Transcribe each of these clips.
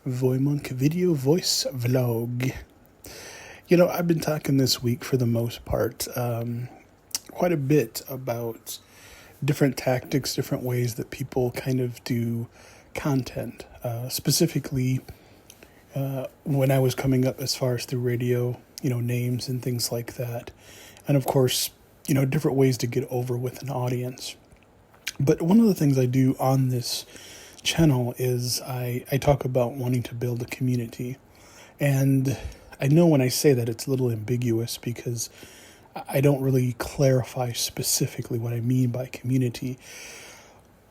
VoyMonk Video Voice vlog. I've been talking this week for the most part quite a bit about different tactics, different ways that people kind of do content. Specifically, when I was coming up as far as through radio, names and things like that. And of course, different ways to get over with an audience. But one of the things I do on this channel is I talk about wanting to build a community. And I know when I say that it's a little ambiguous because I don't really clarify specifically what I mean by community.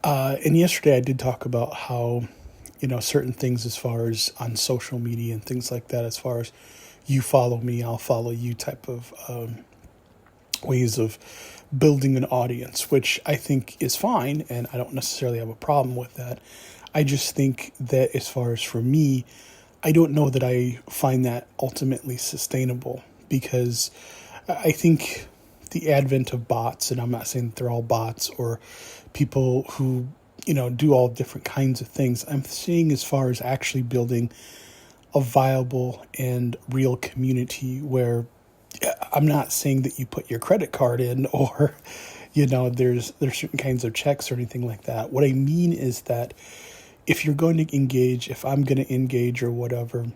And yesterday I did talk about how, certain things as far as on social media and things like that, as far as you follow me, I'll follow you type of ways of building an audience, which I think is fine, and I don't necessarily have a problem with that. I just think that as far as for me, I don't know that I find that ultimately sustainable, because I think the advent of bots, and I'm not saying that they're all bots or people who, do all different kinds of things. I'm seeing as far as actually building a viable and real community where I'm not saying that you put your credit card in or, there's certain kinds of checks or anything like that. What I mean is that if you're going to engage, if I'm going to engage or whatever,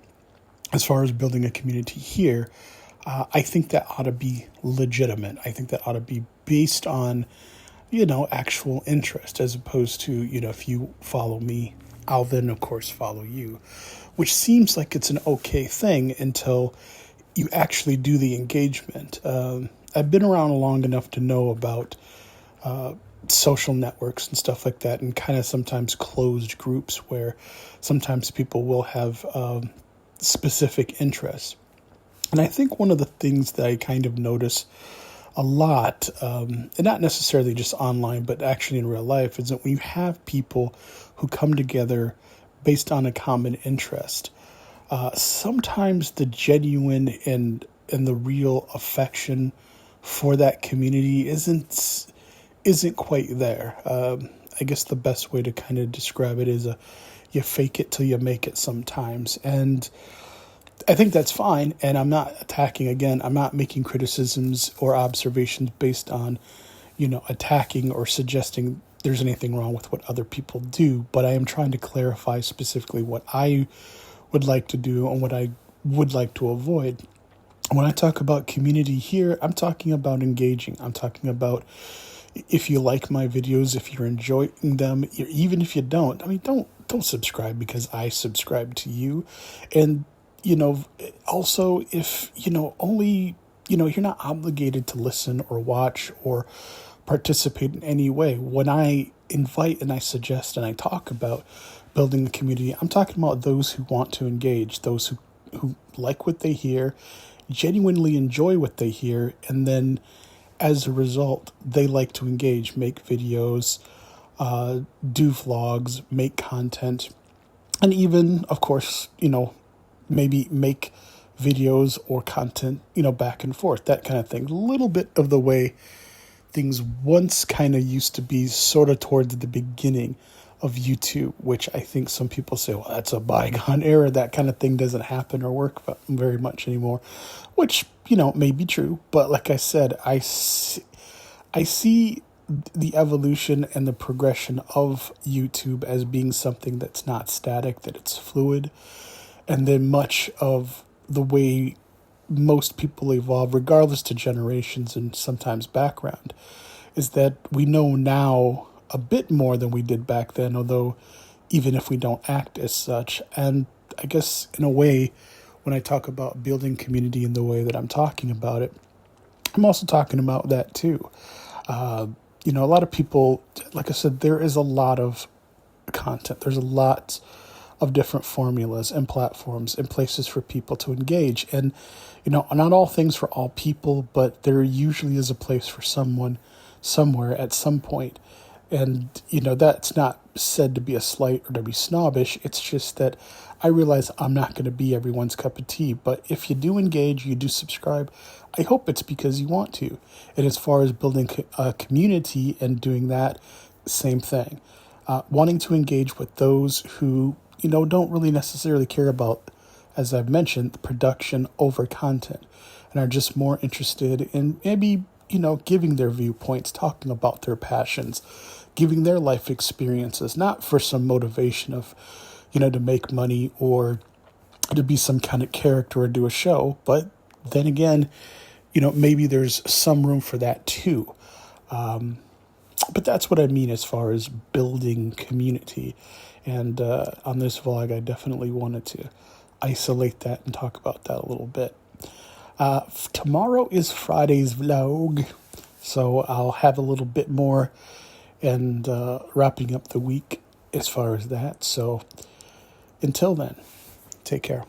as far as building a community here, I think that ought to be legitimate. I think that ought to be based on, actual interest, as opposed to, if you follow me, I'll then, of course, follow you, which seems like it's an okay thing until you actually do the engagement. I've been around long enough to know about social networks and stuff like that, and kind of sometimes closed groups where sometimes people will have specific interests. And I think one of the things that I kind of notice a lot, and not necessarily just online, but actually in real life, is that when you have people who come together based on a common interest, sometimes the genuine and the real affection for that community isn't quite there. I guess the best way to kind of describe it is you fake it till you make it sometimes. And I think that's fine. And I'm not attacking, again, I'm not making criticisms or observations based on, attacking or suggesting there's anything wrong with what other people do. But I am trying to clarify specifically what I would like to do and what I would like to avoid. When I talk about community here, I'm talking about engaging. I'm talking about if you like my videos, if you're enjoying them, even if you don't, don't subscribe because I subscribe to you. And, also if, only, you're not obligated to listen or watch or participate in any way. When I invite and I suggest and I talk about building the community, I'm talking about those who want to engage, those who like what they hear, genuinely enjoy what they hear, and then as a result, they like to engage, make videos, do vlogs, make content, and even, of course, maybe make videos or content, back and forth, that kind of thing. A little bit of the way things once kind of used to be, sort of towards the beginning of YouTube, which I think some people say, well, that's a bygone era. That kind of thing doesn't happen or work very much anymore, which, may be true. But like I said, I see the evolution and the progression of YouTube as being something that's not static, that it's fluid. And then much of the way most people evolve, regardless to generations and sometimes background, is that we know now a bit more than we did back then, although even if we don't act as such. And I guess in a way, when I talk about building community in the way that I'm talking about it, I'm also talking about that too. A lot of people, like I said, there is a lot of content. There's a lot of different formulas and platforms and places for people to engage. And, not all things for all people, but there usually is a place for someone somewhere at some point. And, that's not said to be a slight or to be snobbish. It's just that I realize I'm not going to be everyone's cup of tea. But if you do engage, you do subscribe, I hope it's because you want to. And as far as building a community and doing that, same thing. Wanting to engage with those who don't really necessarily care about, as I've mentioned, the production over content, and are just more interested in maybe, giving their viewpoints, talking about their passions, giving their life experiences, not for some motivation of, to make money or to be some kind of character or do a show. But then again, maybe there's some room for that too. But that's what I mean as far as building community. And on this vlog, I definitely wanted to isolate that and talk about that a little bit. Tomorrow is Friday's vlog, so I'll have a little bit more and wrapping up the week as far as that. So until then, take care.